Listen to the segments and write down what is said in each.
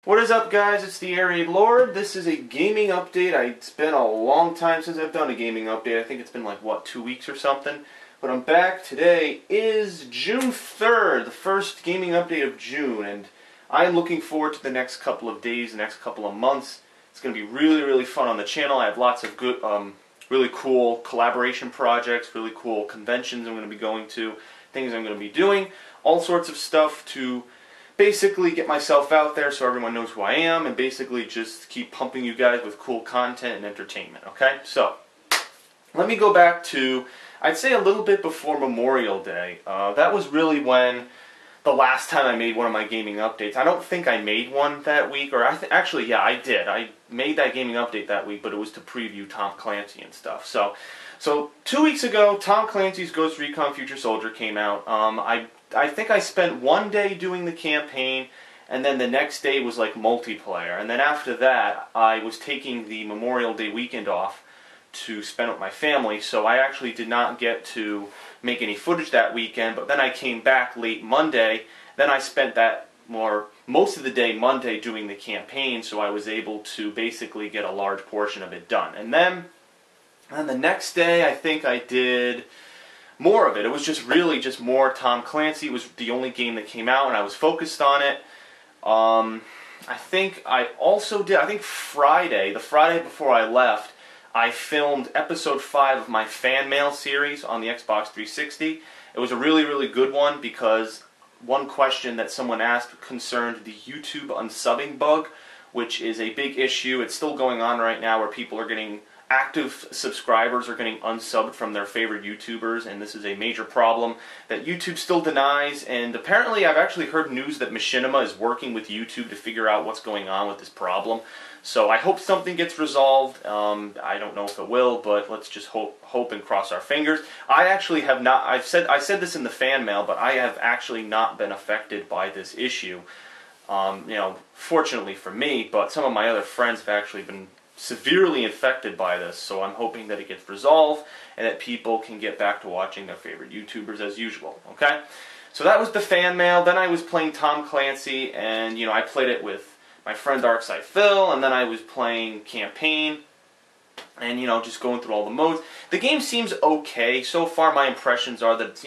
What is up, guys? It's the Air Raid Lord. This is a gaming update. It's been a long time since I've done a gaming update. I think it's been like, what, 2 weeks or something? But I'm back. Today is June 3rd, the first gaming update of June, and I'm looking forward to the next couple of days, the next couple of months. It's going to be really, really fun on the channel. I have lots of good, really cool collaboration projects, really cool conventions I'm going to be going to, things I'm going to be doing, all sorts of stuff to basically get myself out there so everyone knows who I am, and basically just keep pumping you guys with cool content and entertainment, okay? So, let me go back to, I'd say a little bit before Memorial Day. That was really when the last time I made one of my gaming updates. I don't think I made one that week, or actually, yeah, I did. I made that gaming update that week, but it was to preview Tom Clancy and stuff. So 2 weeks ago, Tom Clancy's Ghost Recon Future Soldier came out. I think I spent one day doing the campaign, and then the next day was like multiplayer. And then after that, I was taking the Memorial Day weekend off to spend with my family, so I actually did not get to make any footage that weekend. But then I came back late Monday. Then I spent most of the day Monday doing the campaign, so I was able to basically get a large portion of it done. And then the next day, I think I did more of it. It was just really just more Tom Clancy. It was the only game that came out, and I was focused on it. I think I also did, the Friday before I left, I filmed episode 5 of my fan mail series on the Xbox 360. It was a really, really good one because one question that someone asked concerned the YouTube unsubbing bug, which is a big issue. It's still going on right now where people are getting active subscribers are getting unsubbed from their favorite YouTubers, and this is a major problem that YouTube still denies. And apparently I've actually heard news that Machinima is working with YouTube to figure out what's going on with this problem. So I hope something gets resolved. I don't know if it will, but let's just hope and cross our fingers. I actually have not, I said this in the fan mail, but I have actually not been affected by this issue. Fortunately for me, but some of my other friends have actually been severely infected by this, so I'm hoping that it gets resolved and that people can get back to watching their favorite YouTubers as usual, okay? So that was the fan mail. Then I was playing Tom Clancy, and, I played it with my friend Darkside Phil, and then I was playing campaign, and, just going through all the modes. The game seems okay. So far, my impressions are that,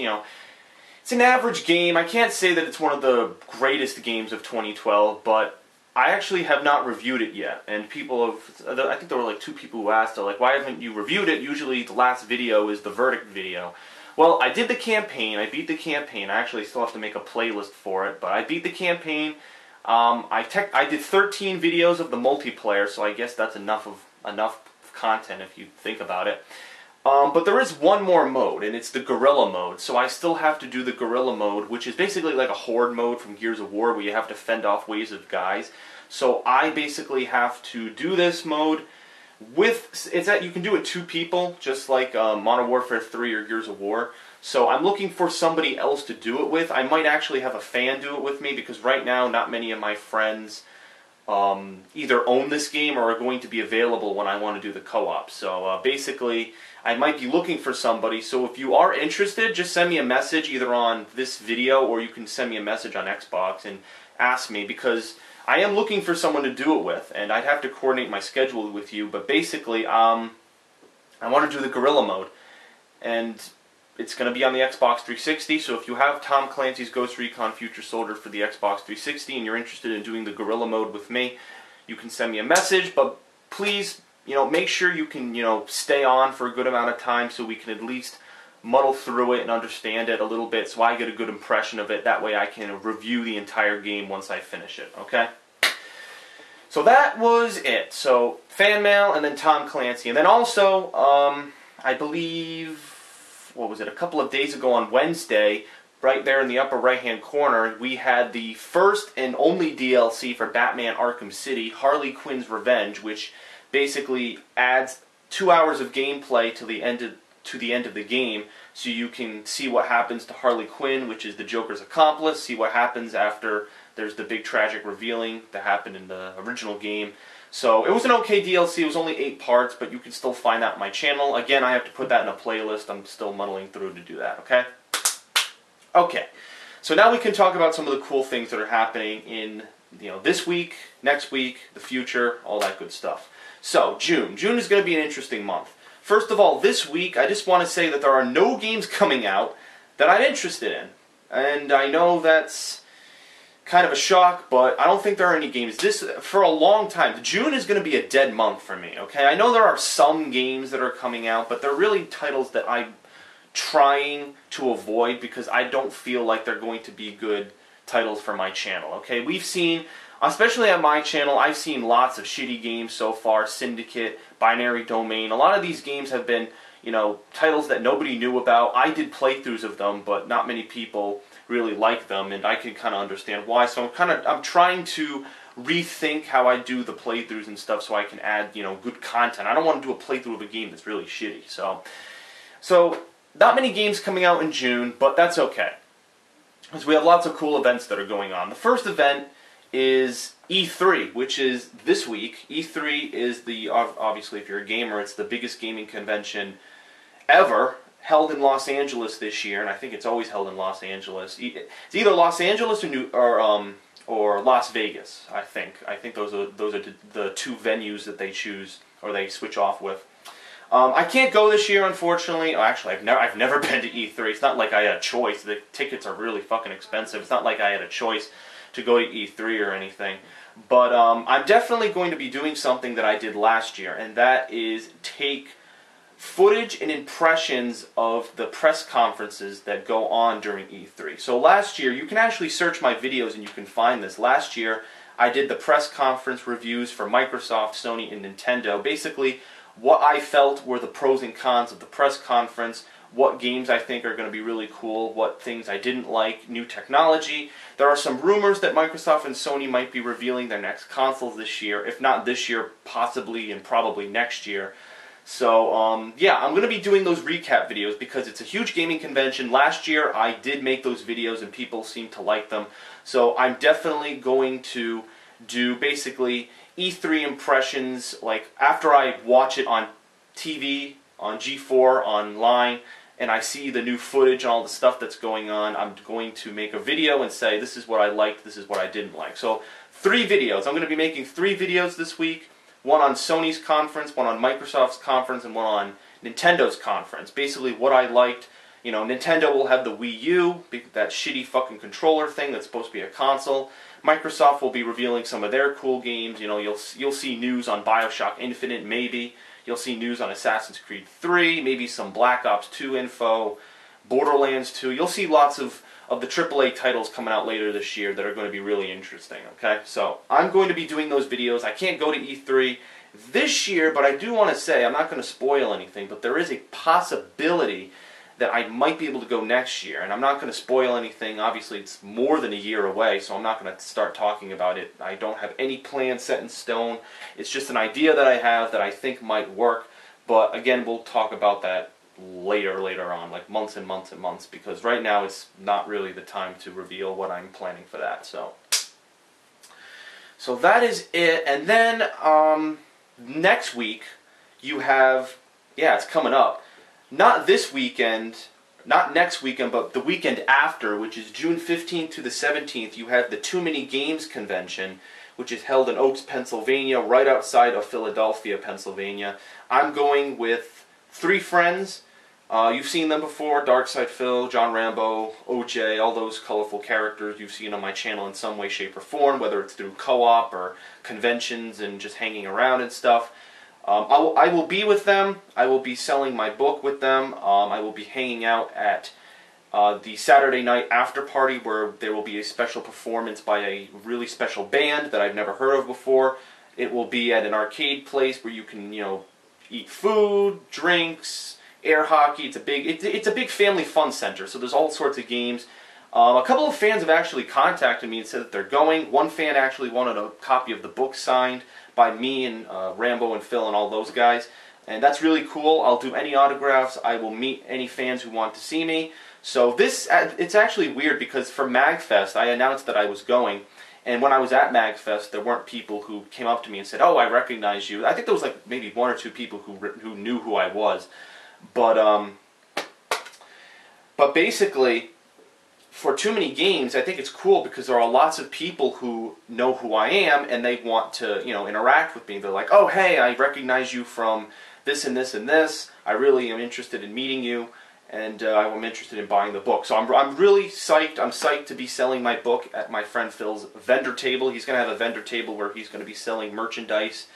it's an average game. I can't say that it's one of the greatest games of 2012, but I actually have not reviewed it yet, and I think there were like 2 people who asked, like, why haven't you reviewed it? Usually the last video is the verdict video. Well, I did the campaign, I beat the campaign. I actually still have to make a playlist for it, but I beat the campaign. I did 13 videos of the multiplayer, so I guess that's enough content if you think about it. But there is one more mode, and it's the Guerrilla mode. So I still have to do the Guerrilla mode, which is basically like a horde mode from Gears of War, where you have to fend off waves of guys. So I basically have to do this mode you can do it 2 people, just like Modern Warfare 3 or Gears of War. So I'm looking for somebody else to do it with. I might actually have a fan do it with me, because right now not many of my friends either own this game or are going to be available when I want to do the co-op. So basically, I might be looking for somebody. So if you are interested, just send me a message either on this video, or you can send me a message on Xbox and ask me, because I am looking for someone to do it with, and I'd have to coordinate my schedule with you. But basically, I want to do the Guerrilla mode, and it's going to be on the Xbox 360, so if you have Tom Clancy's Ghost Recon Future Soldier for the Xbox 360 and you're interested in doing the Guerrilla mode with me, you can send me a message. But please, make sure you can, stay on for a good amount of time so we can at least muddle through it and understand it a little bit, so I get a good impression of it. That way I can review the entire game once I finish it, okay? So that was it. So, fan mail, and then Tom Clancy. And then also, I believe, what was it, a couple of days ago on Wednesday, right there in the upper right-hand corner, we had the first and only DLC for Batman Arkham City, Harley Quinn's Revenge, which basically adds 2 hours of gameplay to the end of the game, so you can see what happens to Harley Quinn, which is the Joker's accomplice, see what happens after there's the big tragic revealing that happened in the original game. So it was an okay DLC. It was only 8 parts, but you can still find that on my channel. Again, I have to put that in a playlist. I'm still muddling through to do that, okay? Okay, so now we can talk about some of the cool things that are happening in this week, next week, the future, all that good stuff. So, June. June is going to be an interesting month. First of all, this week, I just want to say that there are no games coming out that I'm interested in. And I know that's kind of a shock, but I don't think there are any games. For a long time, June is going to be a dead month for me, okay? I know there are some games that are coming out, but they're really titles that I'm trying to avoid because I don't feel like they're going to be good titles for my channel, okay? We've seen, especially on my channel, I've seen lots of shitty games so far, Syndicate, Binary Domain. A lot of these games have been, titles that nobody knew about. I did playthroughs of them, but not many people really like them, and I can kind of understand why. So I'm trying to rethink how I do the playthroughs and stuff so I can add, good content. I don't want to do a playthrough of a game that's really shitty. So not many games coming out in June, but that's okay. Because we have lots of cool events that are going on. The first event is E3, which is this week. E3 is obviously if you're a gamer, it's the biggest gaming convention ever, held in Los Angeles this year, and I think it's always held in Los Angeles. It's either Los Angeles or Las Vegas, I think. I think those are the two venues that they choose, or they switch off with. I can't go this year, unfortunately. Oh, actually, I've never been to E3. It's not like I had a choice. The tickets are really fucking expensive. It's not like I had a choice to go to E3 or anything. But I'm definitely going to be doing something that I did last year, and that is take footage and impressions of the press conferences that go on during E3. So last year, you can actually search my videos and you can find this. Last year, I did the press conference reviews for Microsoft, Sony, and Nintendo. Basically, what I felt were the pros and cons of the press conference, what games I think are going to be really cool, what things I didn't like, new technology. There are some rumors that Microsoft and Sony might be revealing their next consoles this year. If not this year, possibly and probably next year. So, yeah, I'm going to be doing those recap videos because it's a huge gaming convention. Last year, I did make those videos and people seemed to like them. So I'm definitely going to do basically E3 impressions, like after I watch it on TV, on G4, online, and I see the new footage and all the stuff that's going on, I'm going to make a video and say, this is what I liked, this is what I didn't like. So 3 videos. I'm going to be making 3 videos this week. One on Sony's conference, one on Microsoft's conference, and one on Nintendo's conference. Basically what I liked. Nintendo will have the Wii U, that shitty fucking controller thing that's supposed to be a console. Microsoft will be revealing some of their cool games. You'll see news on BioShock Infinite, maybe. You'll see news on Assassin's Creed 3, maybe some Black Ops 2 info, Borderlands 2. You'll see lots of the AAA titles coming out later this year that are going to be really interesting, okay? So I'm going to be doing those videos. I can't go to E3 this year, but I do want to say, I'm not going to spoil anything, but there is a possibility that I might be able to go next year, and I'm not going to spoil anything. Obviously, it's more than a year away, so I'm not going to start talking about it. I don't have any plan set in stone. It's just an idea that I have that I think might work, but again, we'll talk about that later on, like months and months and months, because right now it's not really the time to reveal what I'm planning for that. So that is it. And then next week you have, it's coming up. Not this weekend, not next weekend, but the weekend after, which is June 15th to the 17th, you have the Toomanygames convention, which is held in Oaks, Pennsylvania, right outside of Philadelphia, Pennsylvania. I'm going with 3 friends. You've seen them before, Darkside Phil, John Rambo, OJ, all those colorful characters you've seen on my channel in some way, shape, or form, whether it's through co-op or conventions and just hanging around and stuff. I will be with them. I will be selling my book with them. I will be hanging out at the Saturday night after party where there will be a special performance by a really special band that I've never heard of before. It will be at an arcade place where you can, eat food, drinks, air hockey. It's a big family fun center, so there's all sorts of games. A couple of fans have actually contacted me and said that they're going. One fan actually wanted a copy of the book signed by me and Rambo and Phil and all those guys, and that's really cool. I'll do any autographs. I will meet any fans who want to see me. So it's actually weird because for MagFest, I announced that I was going, and when I was at MagFest, there weren't people who came up to me and said, "Oh, I recognize you." I think there was like maybe 1 or 2 people who knew who I was, but basically, for Too Many Games, I think it's cool because there are lots of people who know who I am and they want to, you know, interact with me. They're like, oh, hey, I recognize you from this and this and this. I really am interested in meeting you, and I'm interested in buying the book. So I'm really psyched. I'm psyched to be selling my book at my friend Phil's vendor table. He's going to have a vendor table where he's going to be selling merchandise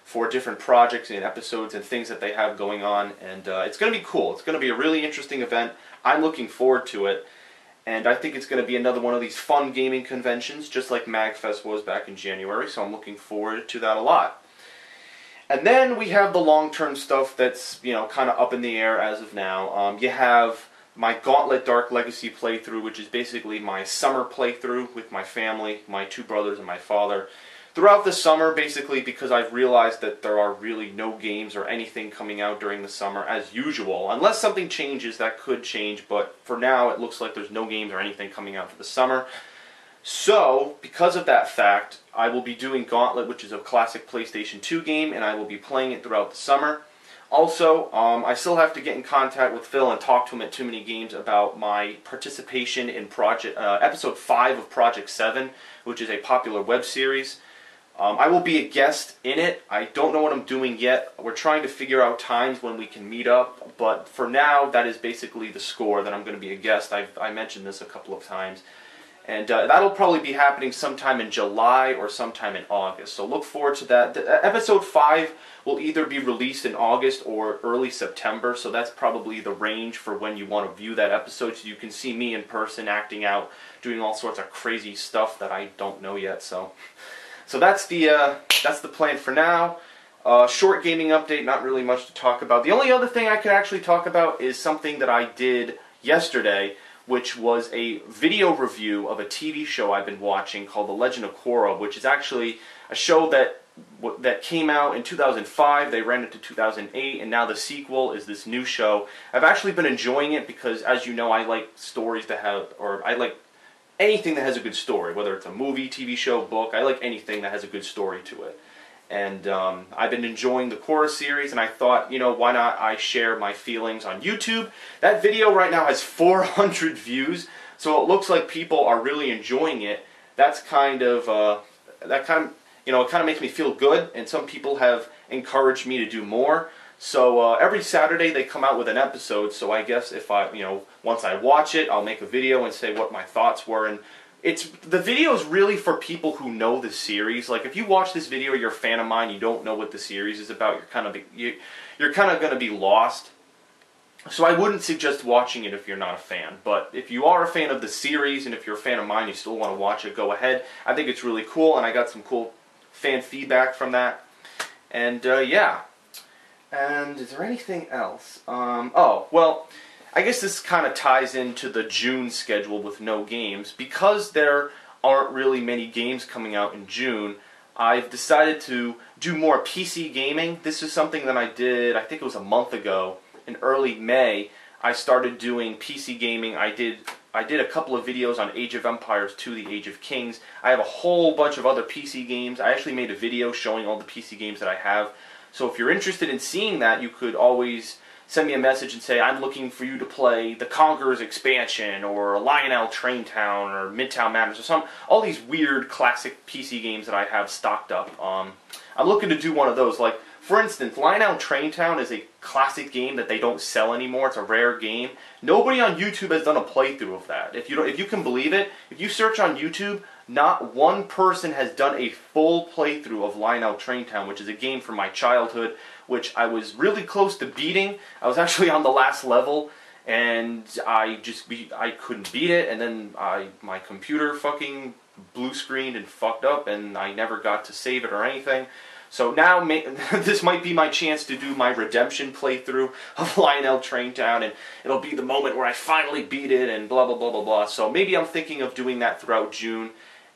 for different projects and episodes and things that they have going on, and it's going to be cool. It's going to be a really interesting event. I'm looking forward to it. And I think it's going to be another one of these fun gaming conventions, just like MagFest was back in January, so I'm looking forward to that a lot. And then we have the long-term stuff that's, you know, kind of up in the air as of now. You have my Gauntlet Dark Legacy playthrough, which is basically my summer playthrough with my family, my 2 brothers and my father. Throughout the summer, basically, because I've realized that there are really no games or anything coming out during the summer as usual. Unless something changes, that could change, but for now it looks like there's no games or anything coming out for the summer. So, because of that fact, I will be doing Gauntlet, which is a classic PlayStation 2 game, and I will be playing it throughout the summer. Also, I still have to get in contact with Phil and talk to him at Too Many Games about my participation in Episode 5 of Project 7, which is a popular web series. I will be a guest in it. I don't know what I'm doing yet. We're trying to figure out times when we can meet up, but for now, that is basically the score, that I'm going to be a guest. I mentioned this a couple of times. And that'll probably be happening sometime in July or sometime in August. So look forward to that. Episode 5 will either be released in August or early September, so that's probably the range for when you want to view that episode, so you can see me in person acting out, doing all sorts of crazy stuff that I don't know yet. So that's the plan for now. Short gaming update, not really much to talk about. The only other thing I could actually talk about is something that I did yesterday, which was a video review of a TV show I've been watching called The Legend of Korra, which is actually a show that came out in 2005. They ran it to 2008, and now the sequel is this new show. I've actually been enjoying it because, as you know, I like stories that have, or I like anything that has a good story, whether it's a movie, TV show, book. I like anything that has a good story to it. And I've been enjoying the Korra series, and I thought, you know, why not I share my feelings on YouTube. That video right now has 400 views, so it looks like people are really enjoying it. That's kind of, it kind of makes me feel good, and some people have encouraged me to do more. So every Saturday they come out with an episode, so I guess if once I watch it, I'll make a video and say what my thoughts were. And the video is really for people who know the series. Like, if you watch this video, you're a fan of mine, you don't know what the series is about, you're kind of going to be lost. So I wouldn't suggest watching it if you're not a fan. But if you are a fan of the series, and if you're a fan of mine, you still want to watch it, go ahead. I think it's really cool, and I got some cool fan feedback from that. And yeah. And is there anything else? Oh, well, I guess this kind of ties into the June schedule with no games. Because there aren't really many games coming out in June, I've decided to do more PC gaming. This is something that I did, I think it was a month ago, in early May. I started doing PC gaming. I did a couple of videos on Age of Empires 2, The Age of Kings. I have a whole bunch of other PC games. I actually made a video showing all the PC games that I have. So if you're interested in seeing that, you could always send me a message and say, I'm looking for you to play the Conquerors expansion, or Lionel Traintown, or Midtown Madness, or all these weird classic PC games that I have stocked up. I'm looking to do one of those. Like, for instance, Lionel Traintown is a classic game that they don't sell anymore. It's a rare game. Nobody on YouTube has done a playthrough of that. If you can believe it, if you search on YouTube, not one person has done a full playthrough of Lionel Traintown, which is a game from my childhood, which I was really close to beating. I was actually on the last level, and I couldn't beat it, and then my computer fucking blue screened and fucked up, and I never got to save it or anything. So now this might be my chance to do my redemption playthrough of Lionel Traintown, and it'll be the moment where I finally beat it, and blah blah blah blah blah. So maybe I'm thinking of doing that throughout June.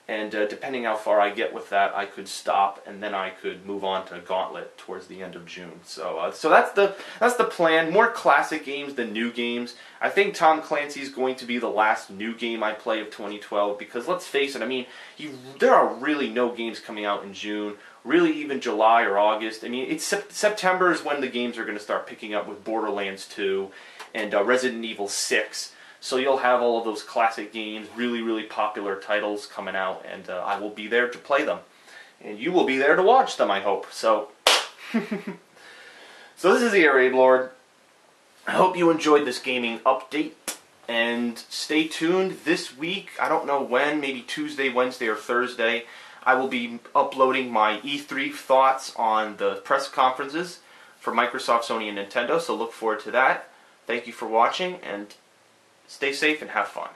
And depending how far I get with that, I could stop, and then I could move on to Gauntlet towards the end of June. So that's the plan. More classic games than new games. I think Tom Clancy's going to be the last new game I play of 2012, because let's face it, I mean, there are really no games coming out in June, really even July or August. I mean, September is when the games are going to start picking up with Borderlands 2 and Resident Evil 6. So you'll have all of those classic games, really, really popular titles coming out, and I will be there to play them. And you will be there to watch them, I hope. So, so this is the Air Raid Lord. I hope you enjoyed this gaming update. And stay tuned this week. I don't know when, maybe Tuesday, Wednesday, or Thursday. I will be uploading my E3 thoughts on the press conferences for Microsoft, Sony, and Nintendo. So look forward to that. Thank you for watching, and stay safe and have fun.